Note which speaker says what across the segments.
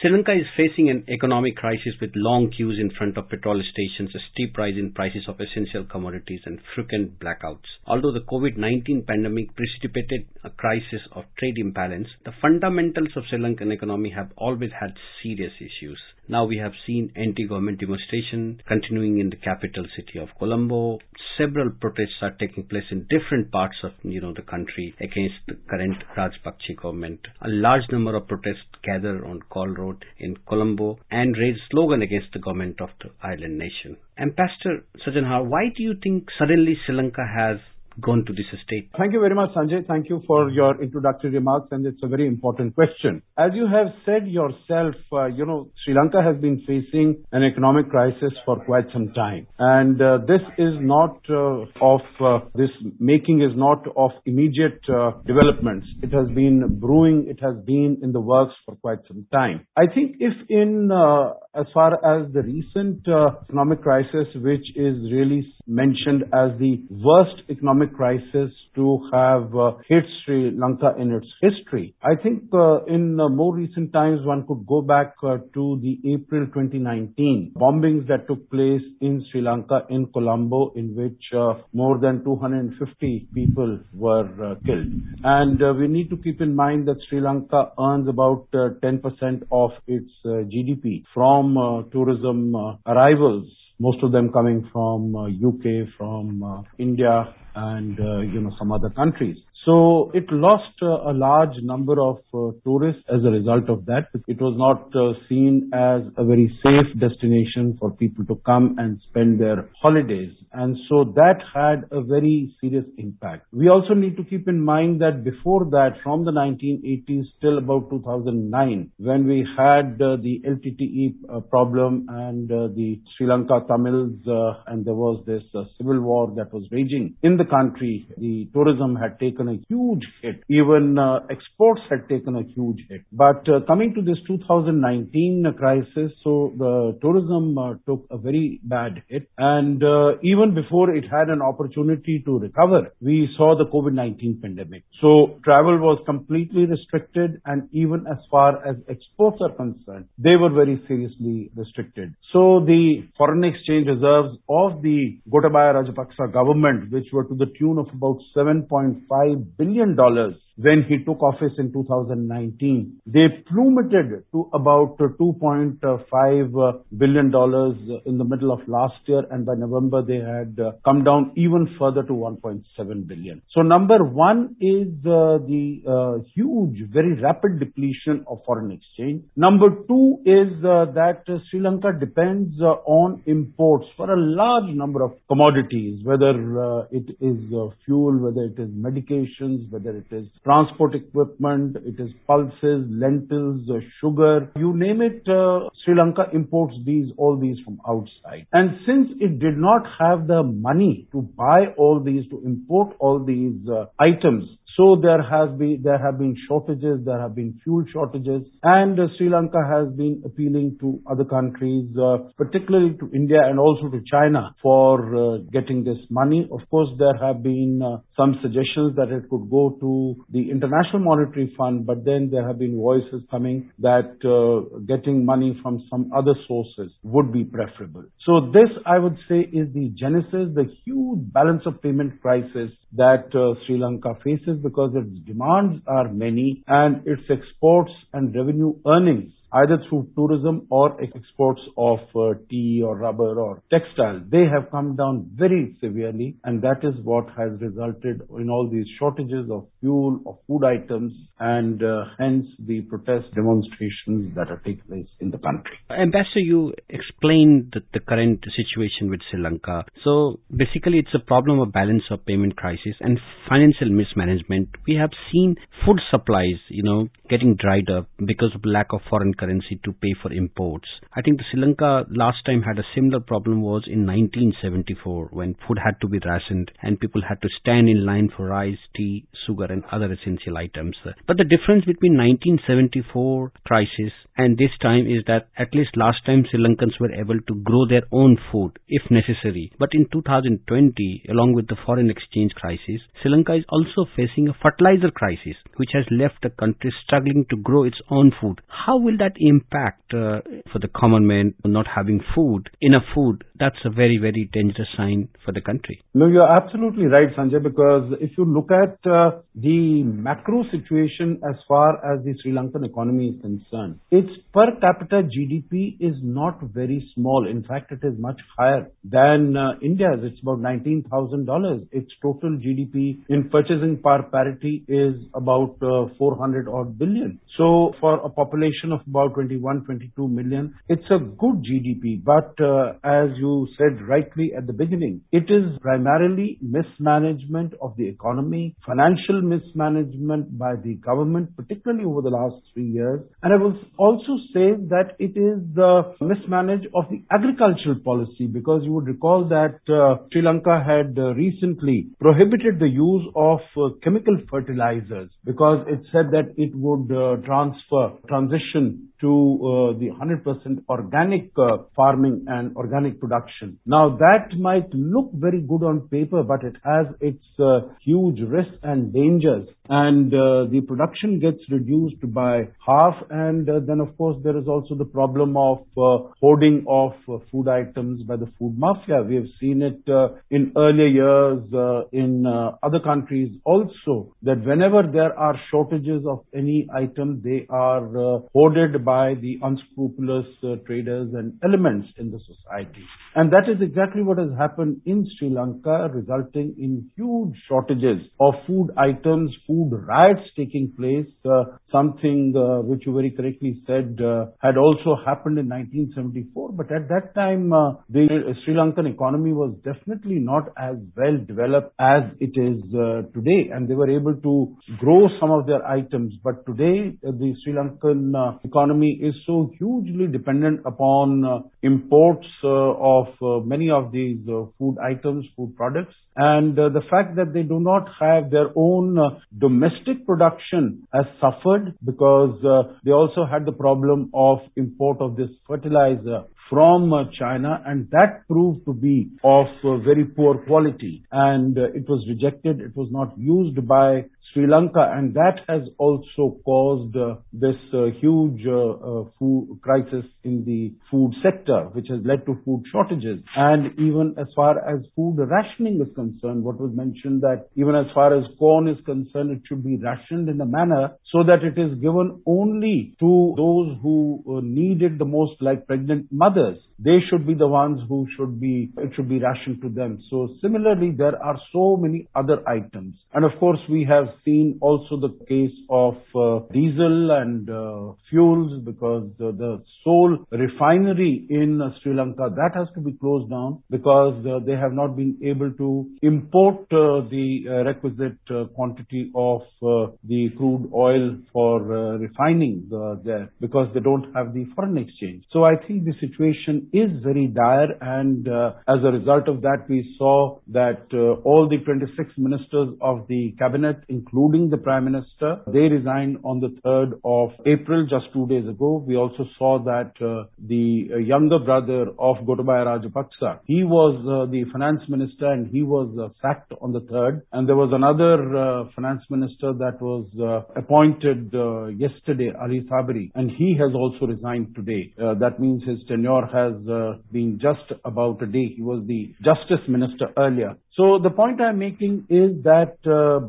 Speaker 1: Sri Lanka is facing an economic crisis with long queues in front of petrol stations, a steep rise in prices of essential commodities, and frequent blackouts. Although the COVID-19 pandemic precipitated a crisis of trade imbalance, the fundamentals of Sri Lankan economy have always had serious issues. Now we have seen anti-government demonstration continuing in the capital city of Colombo. Several protests are taking place in different parts of the country against the current Rajapaksa government. A large number of protests gather on Call Road in Colombo and raise slogan against the government of the island nation. Ambassador Sajanhar, why do you think suddenly Sri Lanka has gone to this state?
Speaker 2: Thank you very much, Sanjay. Thank you for your introductory remarks, and it's a very important question. As you have said yourself, Sri Lanka has been facing an economic crisis for quite some time, and this is not this making is not of immediate developments. It has been brewing. It has been in the works for quite some time. I think if as far as the recent economic crisis, which is really mentioned as the worst economic crisis to have hit Sri Lanka in its history. I think in more recent times one could go back to the April 2019 bombings that took place in Sri Lanka in Colombo, in which more than 250 people were killed. And we need to keep in mind that Sri Lanka earns about 10% of its GDP from tourism arrivals, most of them coming from UK, from India, and some other countries. So it lost a large number of tourists as a result of that. It was not seen as a very safe destination for people to come and spend their holidays. And so that had a very serious impact. We also need to keep in mind that before that, from the 1980s till about 2009, when we had the LTTE problem and the Sri Lanka Tamils, and there was this civil war that was raging in the country, the tourism had taken a huge hit. Even exports had taken a huge hit. But coming to this 2019 crisis, so the tourism took a very bad hit. And even before it had an opportunity to recover, we saw the COVID-19 pandemic. So travel was completely restricted, and even as far as exports are concerned, they were very seriously restricted. So the foreign exchange reserves of the Gotabaya Rajapaksa government, which were to the tune of about $7.5 billion when he took office in 2019, they plummeted to about $2.5 billion in the middle of last year, and by November they had come down even further to $1.7 billion. So number one is the huge, very rapid depletion of foreign exchange. Number two is that Sri Lanka depends on imports for a large number of commodities, whether it is fuel, whether it is medications, whether it is transport equipment, it is pulses, lentils, sugar, you name it. Sri Lanka imports all these from outside. And since it did not have the money to buy all these, to import all these items, so there have been shortages, there have been fuel shortages, and Sri Lanka has been appealing to other countries, particularly to India and also to China, for getting this money. Of course, there have been some suggestions that it could go to the International Monetary Fund, but then there have been voices coming that getting money from some other sources would be preferable. So this, I would say, is the genesis, the huge balance of payment crisis that Sri Lanka faces, because its demands are many and its exports and revenue earnings, either through tourism or exports of tea or rubber or textile, they have come down very severely, and that is what has resulted in all these shortages of fuel, of food items, and hence the protest demonstrations that are taking place in the country.
Speaker 1: Ambassador, you explained the current situation with Sri Lanka. So basically it's a problem of balance of payment crisis and financial mismanagement. We have seen food supplies, getting dried up because of lack of foreign currency to pay for imports. I think the Sri Lanka last time had a similar problem was in 1974, when food had to be rationed and people had to stand in line for rice, tea, sugar and other essential items. But the difference between 1974 crisis and this time is that at least last time Sri Lankans were able to grow their own food if necessary. But in 2020, along with the foreign exchange crisis, Sri Lanka is also facing a fertilizer crisis, which has left the country struggling to grow its own food. How will that that impact for the common man not having food, enough food? That's a very, very dangerous sign for the country.
Speaker 2: No, you're absolutely right, Sanjay, because if you look at the macro situation as far as the Sri Lankan economy is concerned, its per capita GDP is not very small. In fact, it is much higher than India's. It's about $19,000. Its total GDP in purchasing power parity is about 400 odd billion. So for a population of about 21, 22 million, it's a good GDP. But as you said rightly at the beginning, it is primarily mismanagement of the economy, financial mismanagement by the government, particularly over the last 3 years. And I will also say that it is the mismanage of the agricultural policy, because you would recall that Sri Lanka had recently prohibited the use of chemical fertilizers because it said that it would transition to the 100% organic farming and organic production. Now that might look very good on paper, but it has its huge risks and dangers, and the production gets reduced by half, and then of course there is also the problem of hoarding of food items by the food mafia. We have seen it in earlier years in other countries also, that whenever there are shortages of any item, they are hoarded by the unscrupulous traders and elements in the society. And that is exactly what has happened in Sri Lanka, resulting in huge shortages of food items, food riots taking place, something which you very correctly said had also happened in 1974. But at that time, the Sri Lankan economy was definitely not as well developed as it is today, and they were able to grow some of their items. But today, the Sri Lankan economy is so hugely dependent upon imports of many of these food items, food products. And the fact that they do not have their own domestic production has suffered, because they also had the problem of import of this fertilizer from China, and that proved to be of very poor quality, and it was rejected. It was not used by Sri Lanka, and that has also caused this huge food crisis in the food sector, which has led to food shortages. And even as far as food rationing is concerned, what was mentioned, that even as far as corn is concerned, it should be rationed in a manner so that it is given only to those who need it the most, like pregnant mothers. They should be the ones who it should be rationed to them. So similarly, there are so many other items. And of course, we have seen also the case of diesel and fuels, because the sole refinery in Sri Lanka, that has to be closed down, because they have not been able to import the requisite quantity of the crude oil for refining there, because they don't have the foreign exchange. So I think the situation is very dire, and as a result of that, we saw that all the 26 ministers of the cabinet, including the Prime Minister, they resigned on the 3rd of April, just 2 days ago. We also saw that the younger brother of Gotabaya Rajapaksa, he was the finance minister, and he was sacked on the 3rd. And there was another finance minister that was appointed yesterday, Ali Sabri, and he has also resigned today. That means his tenure has been just about a day. He was the justice minister earlier. So the point I'm making is that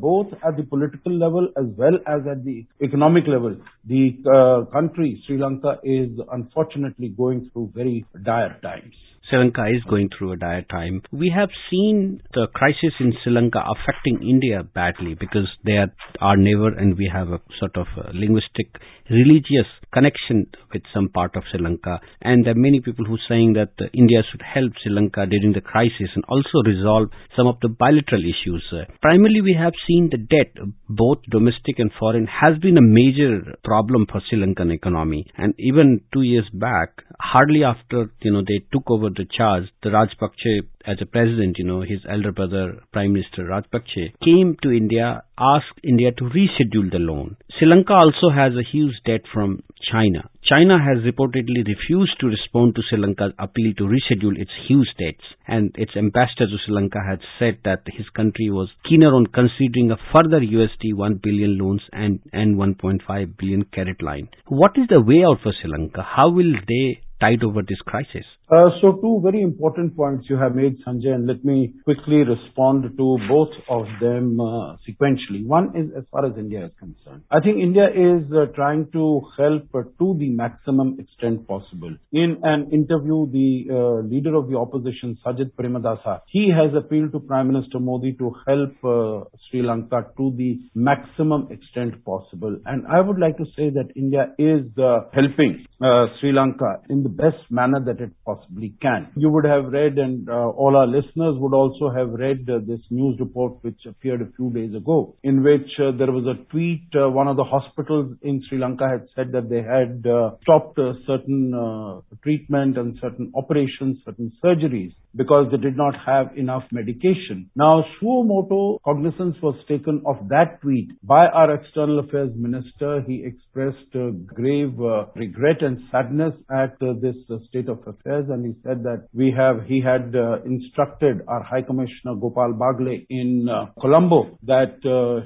Speaker 2: both at the political level as well as at the economic level, the country, Sri Lanka, is unfortunately going through very dire times.
Speaker 1: Sri Lanka is going through a dire time. We have seen the crisis in Sri Lanka affecting India badly, because they are our neighbor, and we have a sort of linguistic, religious connection with some part of Sri Lanka. And there are many people who are saying that India should help Sri Lanka during the crisis and also resolve some of the bilateral issues. Primarily, we have seen the debt, both domestic and foreign, has been a major problem for Sri Lankan economy. And even 2 years back, hardly after they took over the charge, the Rajapaksa as a president, his elder brother, Prime Minister Rajapaksa, came to India, asked India to reschedule the loan. Sri Lanka also has a huge debt from China. China has reportedly refused to respond to Sri Lanka's appeal to reschedule its huge debts, and its ambassador to Sri Lanka had said that his country was keener on considering a further $1 billion loans and 1.5 billion credit line. What is the way out for Sri Lanka? How will they tide over this crisis?
Speaker 2: So two very important points you have made, Sanjay, and let me quickly respond to both of them sequentially. One is as far as India is concerned. I think India is trying to help to the maximum extent possible. In an interview, the leader of the opposition, Sajid Premadasa, he has appealed to Prime Minister Modi to help Sri Lanka to the maximum extent possible. And I would like to say that India is helping Sri Lanka in the best manner that it possibly can. You would have read, and all our listeners would also have read this news report which appeared a few days ago, in which there was a tweet. One of the hospitals in Sri Lanka had said that they had stopped certain treatment and certain operations, certain surgeries, because they did not have enough medication. Now, suo motu cognizance was taken of that tweet by our External Affairs Minister. He expressed grave regret and sadness at this state of affairs, and he said that he had instructed our High Commissioner Gopal Bagle in Colombo that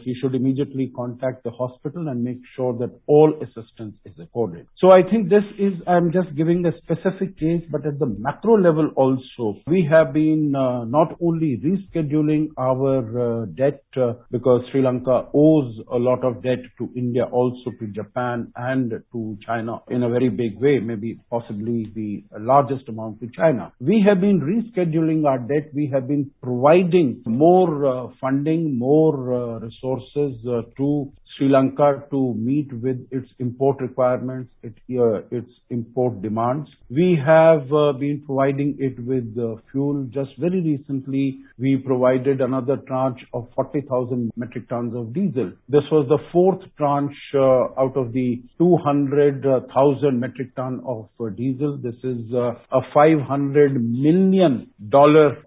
Speaker 2: he should immediately contact the hospital and make sure that all assistance is accorded. So I think this is, I'm just giving a specific case, but at the macro level also, we have been not only rescheduling our debt because Sri Lanka owes a lot of debt to India, also to Japan and to China in a very big way, maybe possibly the largest amount to China. We have been rescheduling our debt. We have been providing more funding, more resources to Sri Lanka to meet with its import requirements, its import demands. We have been providing it with fuel. Just very recently, we provided another tranche of 40,000 metric tons of diesel. This was the fourth tranche out of the 200,000 metric ton of diesel. This is a $500 million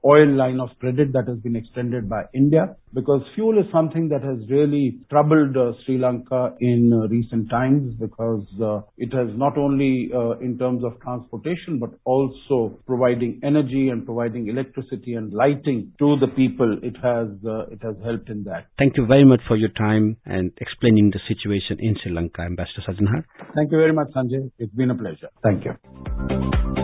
Speaker 2: oil line of credit that has been extended by India, because fuel is something that has really troubled Sri Lanka in recent times, because it has not only in terms of transportation but also providing energy and providing electricity and lighting to the people. It has helped in that.
Speaker 1: Thank you very much for your time and explaining the situation in Sri Lanka, Ambassador Sajjanhar.
Speaker 2: Thank you very much, Sanjay. It's been a pleasure. Thank you.